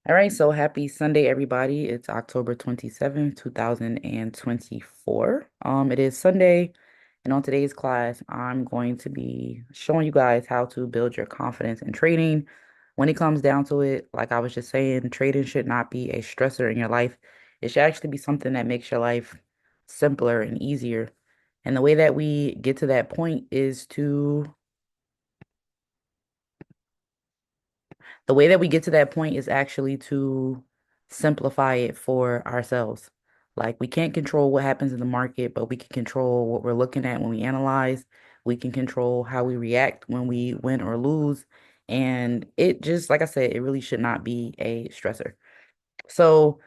All right, so happy Sunday, everybody. It's October 27th, 2024. It is Sunday, and on today's class, I'm going to be showing you guys how to build your confidence in trading. When it comes down to it, like I was just saying, trading should not be a stressor in your life. It should actually be something that makes your life simpler and easier. And the way that we get to that point is to The way that we get to that point is actually to simplify it for ourselves. Like we can't control what happens in the market, but we can control what we're looking at when we analyze. We can control how we react when we win or lose. And it just, like I said, it really should not be a stressor. So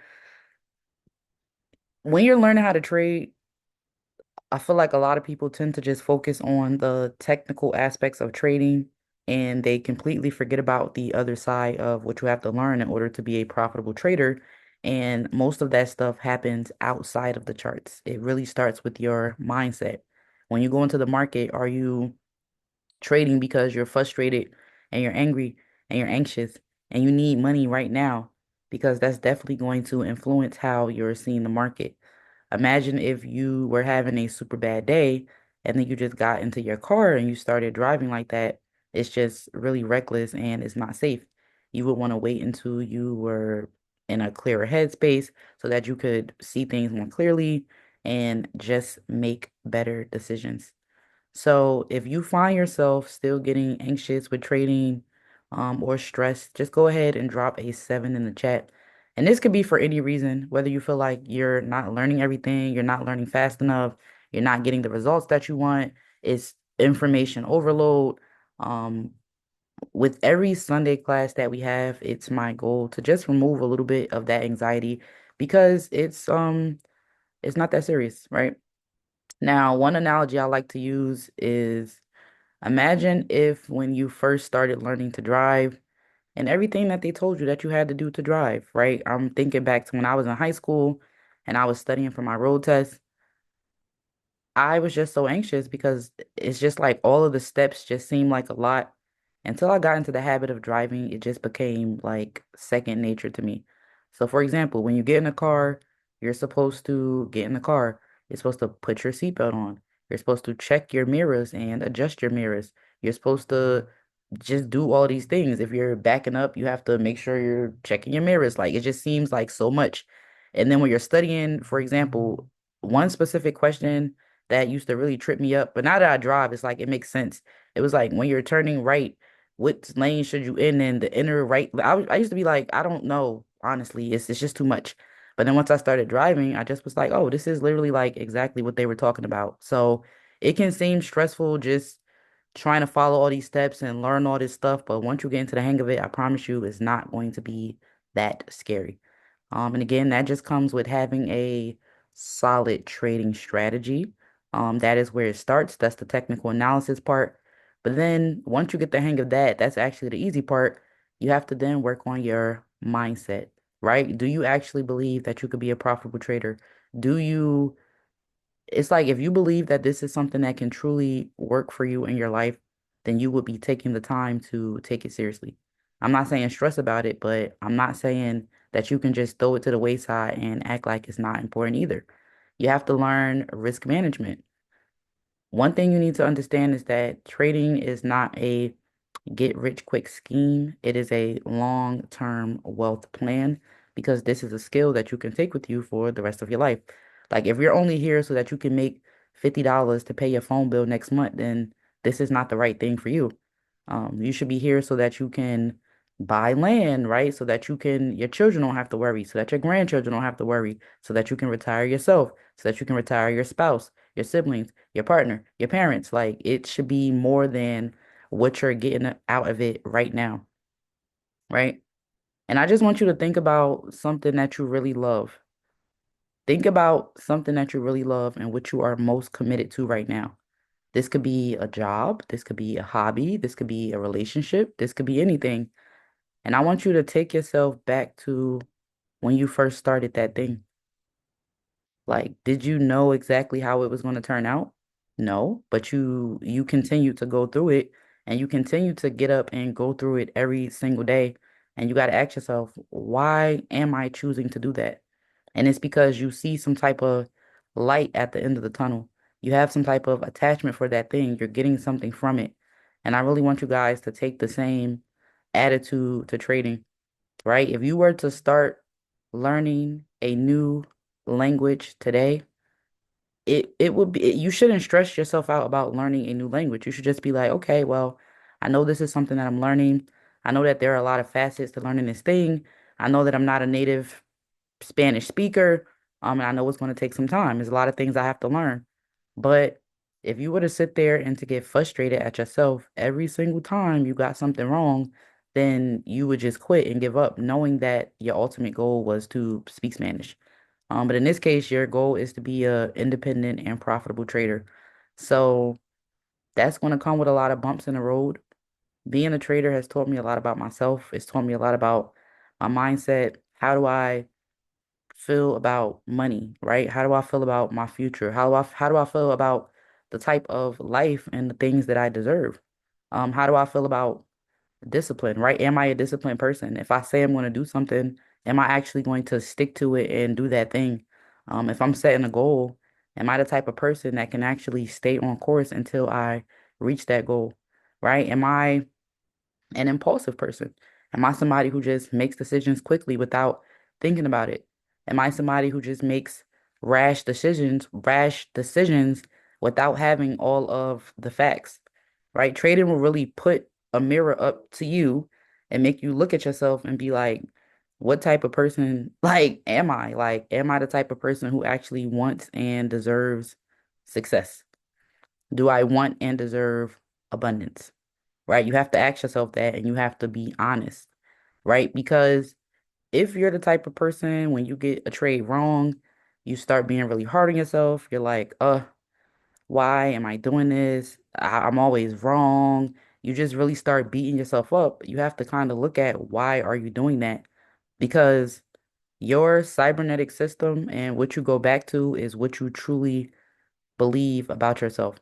when you're learning how to trade, I feel like a lot of people tend to just focus on the technical aspects of trading and they completely forget about the other side of what you have to learn in order to be a profitable trader. And most of that stuff happens outside of the charts. It really starts with your mindset. When you go into the market, are you trading because you're frustrated and you're angry and you're anxious and you need money right now? Because that's definitely going to influence how you're seeing the market. Imagine if you were having a super bad day and then you just got into your car and you started driving like that. It's just really reckless and it's not safe. You would want to wait until you were in a clearer headspace so that you could see things more clearly and just make better decisions. So if you find yourself still getting anxious with trading, or stressed, just go ahead and drop a 7 in the chat. And this could be for any reason, whether you feel like you're not learning everything, you're not learning fast enough, you're not getting the results that you want, it's information overload. Um, with every Sunday class that we have, it's my goal to just remove a little bit of that anxiety because it's not that serious, right? Now, one analogy I like to use is imagine if when you first started learning to drive and everything that they told you that you had to do to drive, right? I'm thinking back to when I was in high school and I was studying for my road test. I was just so anxious because it's just like all of the steps just seemed like a lot. Until I got into the habit of driving, it just became like second nature to me. So, for example, when you get in a car, you're supposed to get in the car. You're supposed to put your seatbelt on. You're supposed to check your mirrors and adjust your mirrors. You're supposed to just do all these things. If you're backing up, you have to make sure you're checking your mirrors. Like it just seems like so much. And then when you're studying, for example, one specific question that used to really trip me up. But now that I drive, it's like it makes sense. It was like when you're turning right, what lane should you in the inner right? I used to be like, I don't know, honestly. It's just too much. But then once I started driving, I just was like, oh, this is literally like exactly what they were talking about. So it can seem stressful just trying to follow all these steps and learn all this stuff, but once you get into the hang of it, I promise you it's not going to be that scary. And again, that just comes with having a solid trading strategy. That is where it starts. That's the technical analysis part. But then once you get the hang of that, that's actually the easy part. You have to then work on your mindset, right? Do you actually believe that you could be a profitable trader? Do you It's like if you believe that this is something that can truly work for you in your life, then you would be taking the time to take it seriously. I'm not saying stress about it, but I'm not saying that you can just throw it to the wayside and act like it's not important either. You have to learn risk management. One thing you need to understand is that trading is not a get rich quick scheme. It is a long-term wealth plan because this is a skill that you can take with you for the rest of your life. Like if you're only here so that you can make $50 to pay your phone bill next month, then this is not the right thing for you. You should be here so that you can buy land, right? So that your children don't have to worry, so that your grandchildren don't have to worry, so that you can retire yourself, so that you can retire your spouse, your siblings, your partner, your parents. Like it should be more than what you're getting out of it right now, right? And I just want you to think about something that you really love. Think about something that you really love and what you are most committed to right now. This could be a job, this could be a hobby, this could be a relationship, this could be anything. And I want you to take yourself back to when you first started that thing. Like, did you know exactly how it was going to turn out? No, but you continue to go through it and you continue to get up and go through it every single day. And you got to ask yourself, why am I choosing to do that? And it's because you see some type of light at the end of the tunnel. You have some type of attachment for that thing. You're getting something from it. And I really want you guys to take the same attitude to trading, right? If you were to start learning a new language today, it would be you shouldn't stress yourself out about learning a new language. You should just be like, okay, well, I know this is something that I'm learning. I know that there are a lot of facets to learning this thing. I know that I'm not a native Spanish speaker. And I know it's going to take some time. There's a lot of things I have to learn. But if you were to sit there and to get frustrated at yourself every single time you got something wrong, then you would just quit and give up, knowing that your ultimate goal was to speak Spanish. But in this case, your goal is to be a independent and profitable trader. So that's going to come with a lot of bumps in the road. Being a trader has taught me a lot about myself. It's taught me a lot about my mindset. How do I feel about money, right? How do I feel about my future? How do I feel about the type of life and the things that I deserve? How do I feel about discipline, right? Am I a disciplined person? If I say I'm going to do something, am I actually going to stick to it and do that thing? If I'm setting a goal, am I the type of person that can actually stay on course until I reach that goal, right? Am I an impulsive person? Am I somebody who just makes decisions quickly without thinking about it? Am I somebody who just makes rash decisions without having all of the facts? Right? Trading will really put a mirror up to you and make you look at yourself and be like, what type of person like am I? Like, am I the type of person who actually wants and deserves success? Do I want and deserve abundance? Right? You have to ask yourself that and you have to be honest, right? Because if you're the type of person when you get a trade wrong, you start being really hard on yourself. You're like, why am I doing this? I'm always wrong. You just really start beating yourself up. You have to kind of look at why are you doing that? Because your cybernetic system and what you go back to is what you truly believe about yourself.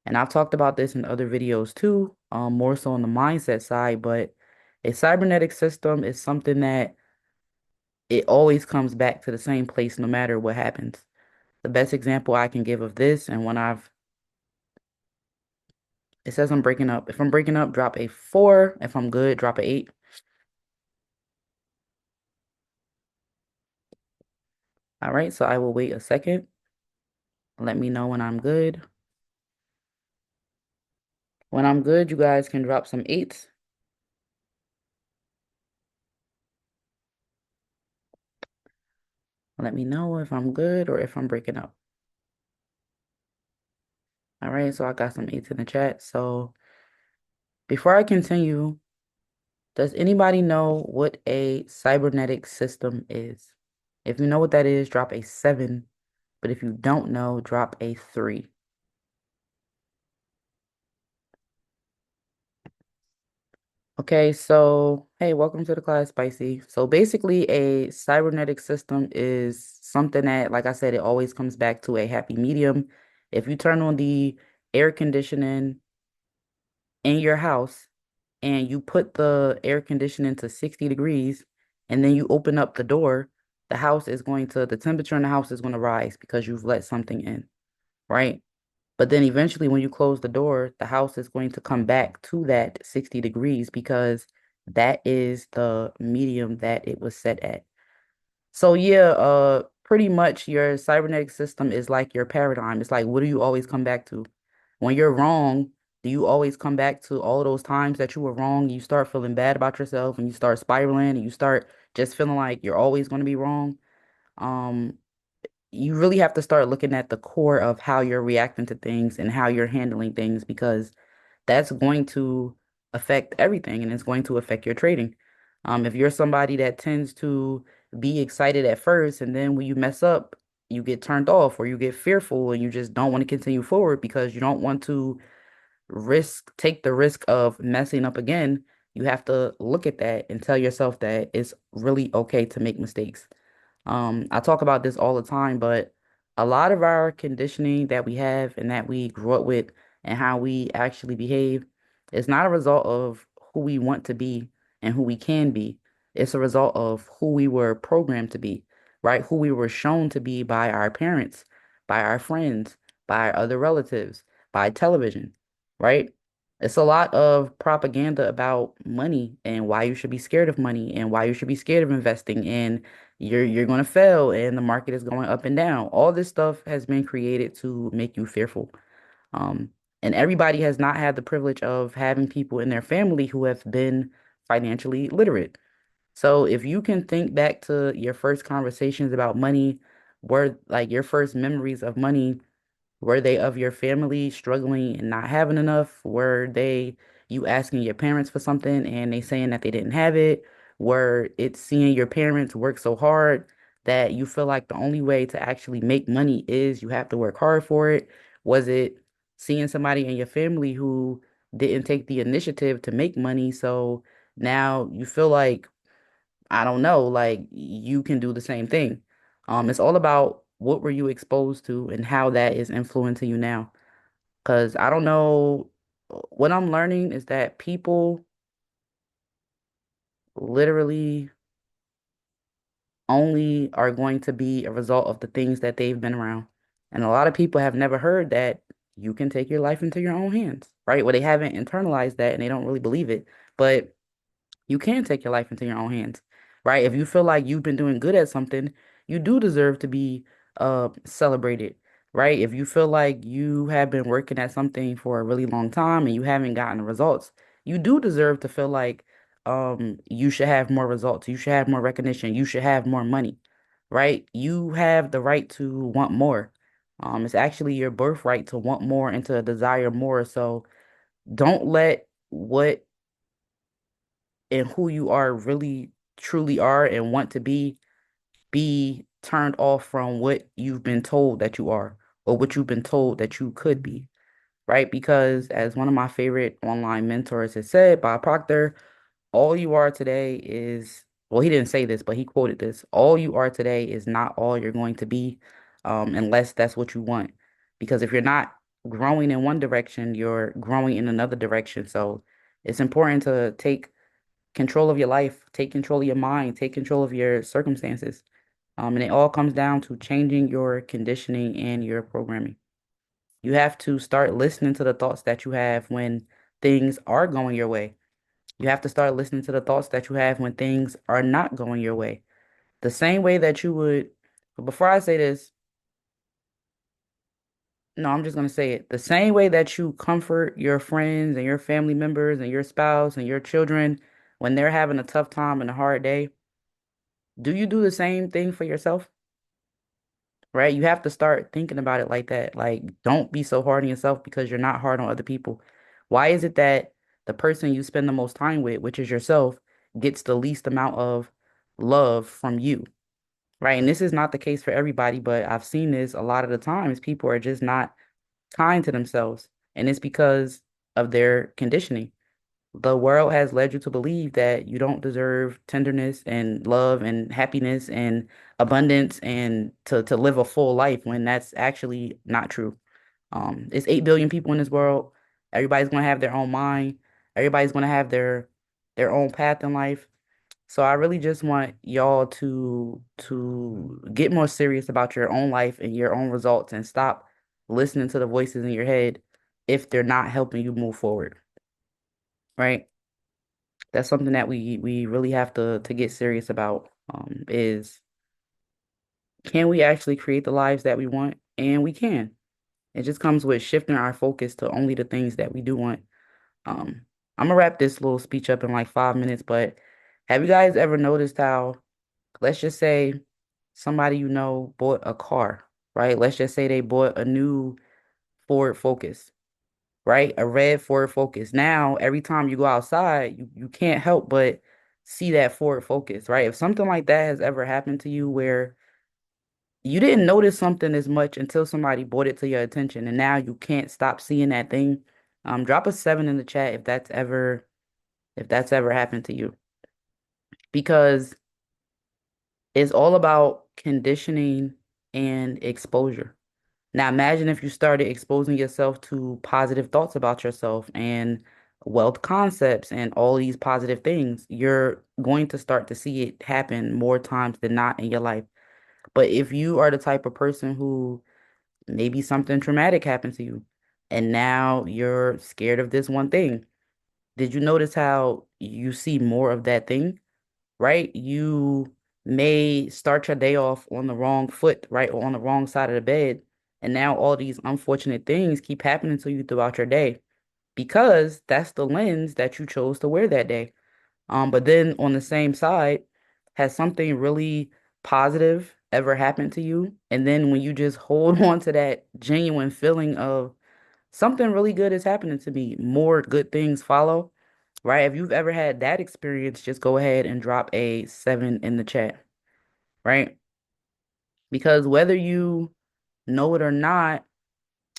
And I've talked about this in other videos too, more so on the mindset side, but a cybernetic system is something that it always comes back to the same place no matter what happens. The best example I can give of this, and when it says I'm breaking up. If I'm breaking up, drop a 4. If I'm good, drop a 8. All right, so I will wait a second. Let me know when I'm good. When I'm good, you guys can drop some 8s. Let me know if I'm good or if I'm breaking up. All right, so I got some 8s in the chat. So before I continue, does anybody know what a cybernetic system is? If you know what that is, drop a 7. But if you don't know, drop a 3. Okay, so hey, welcome to the class, Spicy. So basically, a cybernetic system is something that, like I said, it always comes back to a happy medium. If you turn on the air conditioning in your house and you put the air conditioning to 60 degrees and then you open up the door, the temperature in the house is going to rise because you've let something in, right? But then eventually, when you close the door, the house is going to come back to that 60 degrees because that is the medium that it was set at. So yeah, pretty much your cybernetic system is like your paradigm. It's like, what do you always come back to? When you're wrong, do you always come back to all of those times that you were wrong? You start feeling bad about yourself and you start spiraling and you start just feeling like you're always going to be wrong. Um, you really have to start looking at the core of how you're reacting to things and how you're handling things because that's going to affect everything and it's going to affect your trading. If you're somebody that tends to be excited at first and then when you mess up, you get turned off or you get fearful and you just don't want to continue forward because you don't want to take the risk of messing up again, you have to look at that and tell yourself that it's really okay to make mistakes. I talk about this all the time, but a lot of our conditioning that we have and that we grew up with and how we actually behave is not a result of who we want to be. and who we can be. It's a result of who we were programmed to be, right? Who we were shown to be by our parents, by our friends, by our other relatives, by television, right? It's a lot of propaganda about money and why you should be scared of money and why you should be scared of investing and you're going to fail and the market is going up and down. All this stuff has been created to make you fearful. Um, and everybody has not had the privilege of having people in their family who have been financially literate. So if you can think back to your first conversations about money, were like your first memories of money, were they of your family struggling and not having enough? Were they you asking your parents for something and they saying that they didn't have it? Were it seeing your parents work so hard that you feel like the only way to actually make money is you have to work hard for it? Was it seeing somebody in your family who didn't take the initiative to make money, so now you feel like, I don't know, like you can do the same thing. It's all about what were you exposed to and how that is influencing you now. Because I don't know, what I'm learning is that people literally only are going to be a result of the things that they've been around. And a lot of people have never heard that you can take your life into your own hands, right? Well, they haven't internalized that and they don't really believe it. But you can take your life into your own hands, right? If you feel like you've been doing good at something, you do deserve to be celebrated, right? If you feel like you have been working at something for a really long time and you haven't gotten the results, you do deserve to feel like you should have more results, you should have more recognition, you should have more money, right? You have the right to want more. It's actually your birthright to want more and to desire more. So don't let what and who you are really truly are and want to be turned off from what you've been told that you are or what you've been told that you could be, right? Because as one of my favorite online mentors has said, Bob Proctor, all you are today is, well, he didn't say this, but he quoted this. All you are today is not all you're going to be, unless that's what you want. Because if you're not growing in one direction, you're growing in another direction. So it's important to take control of your life, take control of your mind, take control of your circumstances. And it all comes down to changing your conditioning and your programming. You have to start listening to the thoughts that you have when things are going your way. You have to start listening to the thoughts that you have when things are not going your way. The same way that you would, but before I say this, no, I'm just going to say it. The same way that you comfort your friends and your family members and your spouse and your children when they're having a tough time and a hard day, do you do the same thing for yourself? Right? You have to start thinking about it like that. Like, don't be so hard on yourself because you're not hard on other people. Why is it that the person you spend the most time with, which is yourself, gets the least amount of love from you? Right? And this is not the case for everybody, but I've seen this a lot of the times. People are just not kind to themselves, and it's because of their conditioning. The world has led you to believe that you don't deserve tenderness and love and happiness and abundance and to live a full life when that's actually not true. It's 8 billion people in this world. Everybody's gonna have their own mind. Everybody's gonna have their own path in life. So I really just want y'all to get more serious about your own life and your own results and stop listening to the voices in your head if they're not helping you move forward, right? That's something that we really have to get serious about, is can we actually create the lives that we want? And we can. It just comes with shifting our focus to only the things that we do want. Um, I'm gonna wrap this little speech up in like 5 minutes, but have you guys ever noticed how, let's just say somebody you know bought a car, right? Let's just say they bought a new Ford Focus, right? A red Ford Focus. Now, every time you go outside, you can't help but see that Ford Focus, right? If something like that has ever happened to you where you didn't notice something as much until somebody brought it to your attention, and now you can't stop seeing that thing, drop a 7 in the chat if that's ever happened to you. Because it's all about conditioning and exposure. Now imagine if you started exposing yourself to positive thoughts about yourself and wealth concepts and all these positive things, you're going to start to see it happen more times than not in your life. But if you are the type of person who maybe something traumatic happened to you and now you're scared of this one thing, did you notice how you see more of that thing, right? You may start your day off on the wrong foot, right? Or on the wrong side of the bed. And now all these unfortunate things keep happening to you throughout your day because that's the lens that you chose to wear that day. But then on the same side, has something really positive ever happened to you? And then when you just hold on to that genuine feeling of something really good is happening to me, more good things follow, right? If you've ever had that experience, just go ahead and drop a 7 in the chat, right? Because whether you know it or not,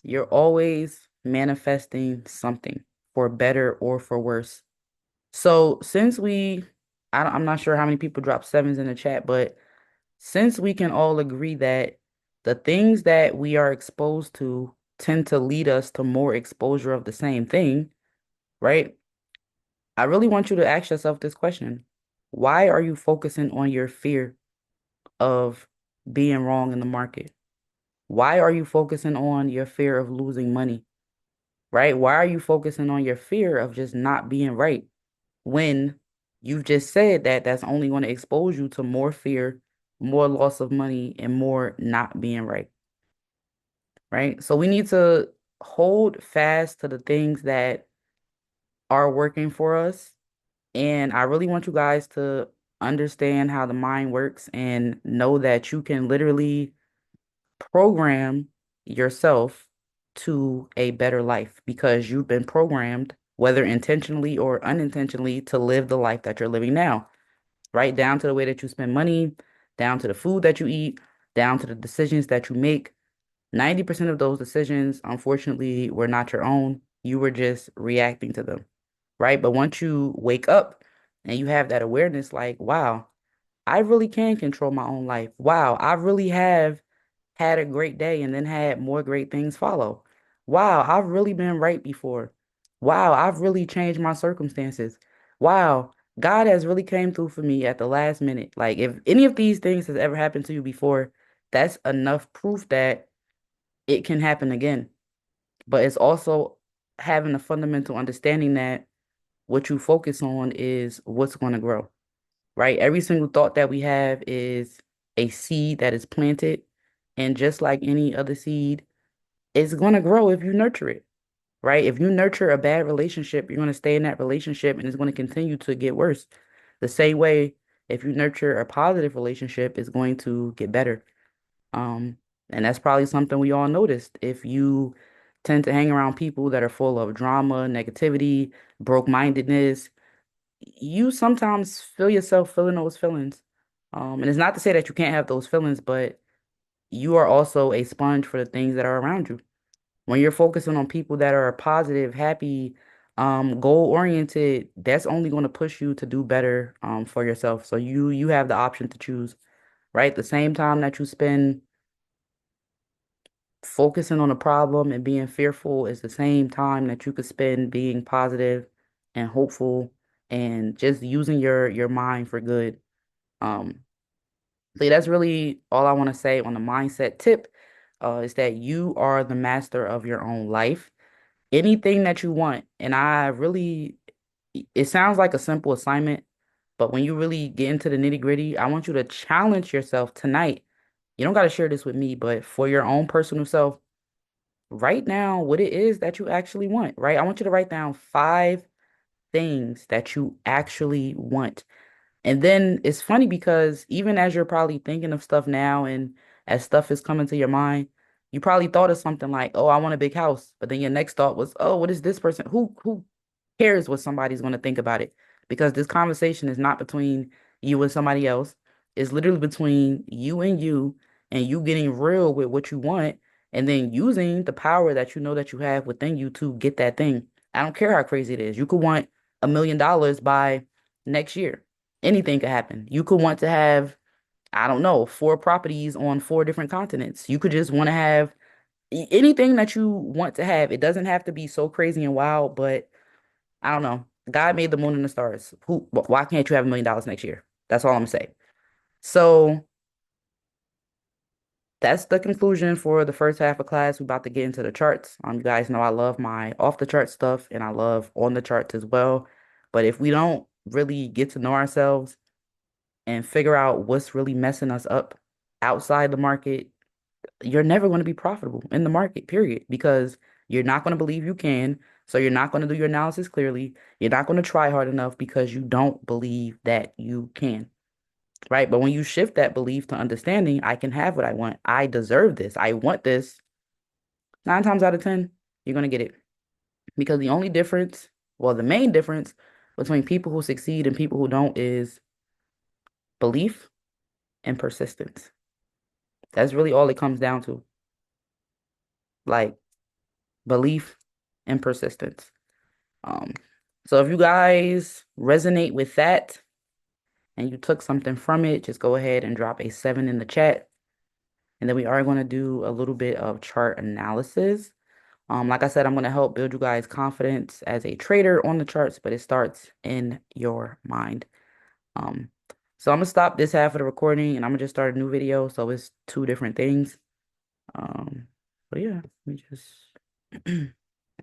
you're always manifesting something for better or for worse. So since I'm not sure how many people drop sevens in the chat, but since we can all agree that the things that we are exposed to tend to lead us to more exposure of the same thing, right? I really want you to ask yourself this question. Why are you focusing on your fear of being wrong in the market? Why are you focusing on your fear of losing money, right? Why are you focusing on your fear of just not being right when you've just said that that's only going to expose you to more fear, more loss of money, and more not being right, right? So we need to hold fast to the things that are working for us. And I really want you guys to understand how the mind works and know that you can literally program yourself to a better life because you've been programmed, whether intentionally or unintentionally, to live the life that you're living now, right? Down to the way that you spend money, down to the food that you eat, down to the decisions that you make. 90% of those decisions, unfortunately, were not your own. You were just reacting to them, right? But once you wake up and you have that awareness, like, wow, I really can control my own life. Wow, I really have had a great day and then had more great things follow. Wow, I've really been right before. Wow, I've really changed my circumstances. Wow, God has really came through for me at the last minute. Like if any of these things has ever happened to you before, that's enough proof that it can happen again. But it's also having a fundamental understanding that what you focus on is what's going to grow, right? Every single thought that we have is a seed that is planted. And just like any other seed, it's going to grow if you nurture it, right? If you nurture a bad relationship, you're going to stay in that relationship and it's going to continue to get worse. The same way, if you nurture a positive relationship, it's going to get better. Um, and that's probably something we all noticed. If you tend to hang around people that are full of drama, negativity, broke-mindedness, you sometimes feel yourself feeling those feelings. And it's not to say that you can't have those feelings, but you are also a sponge for the things that are around you. When you're focusing on people that are positive, happy, goal-oriented, that's only going to push you to do better, for yourself. So you have the option to choose, right? The same time that you spend focusing on a problem and being fearful is the same time that you could spend being positive and hopeful and just using your mind for good. Um, so yeah, that's really all I want to say on the mindset tip, is that you are the master of your own life. Anything that you want, and I really, it sounds like a simple assignment, but when you really get into the nitty-gritty, I want you to challenge yourself tonight. You don't got to share this with me, but for your own personal self, write down what it is that you actually want, right? I want you to write down 5 things that you actually want. And then it's funny because even as you're probably thinking of stuff now and as stuff is coming to your mind, you probably thought of something like, "Oh, I want a big house." But then your next thought was, "Oh, what is this person? Who cares what somebody's going to think about it?" Because this conversation is not between you and somebody else. It's literally between you and you getting real with what you want and then using the power that you know that you have within you to get that thing. I don't care how crazy it is. You could want $1 million by next year. Anything could happen. You could want to have, I don't know, 4 properties on 4 different continents. You could just want to have anything that you want to have. It doesn't have to be so crazy and wild, but I don't know. God made the moon and the stars. Why can't you have $1 million next year? That's all I'm gonna say. So that's the conclusion for the first half of class. We're about to get into the charts. You guys know I love my off the chart stuff and I love on the charts as well. But if we don't really get to know ourselves and figure out what's really messing us up outside the market, you're never going to be profitable in the market, period, because you're not going to believe you can. So you're not going to do your analysis clearly. You're not going to try hard enough because you don't believe that you can, right? But when you shift that belief to understanding, I can have what I want. I deserve this. I want this. 9 times out of 10, you're going to get it. Because the only difference, well, the main difference between people who succeed and people who don't is belief and persistence. That's really all it comes down to. Like belief and persistence. Um, so if you guys resonate with that and you took something from it, just go ahead and drop a 7 in the chat. And then we are going to do a little bit of chart analysis. Like I said, I'm going to help build you guys confidence as a trader on the charts, but it starts in your mind. Um, so I'm gonna stop this half of the recording and I'm gonna just start a new video. So it's two different things. But yeah, let me just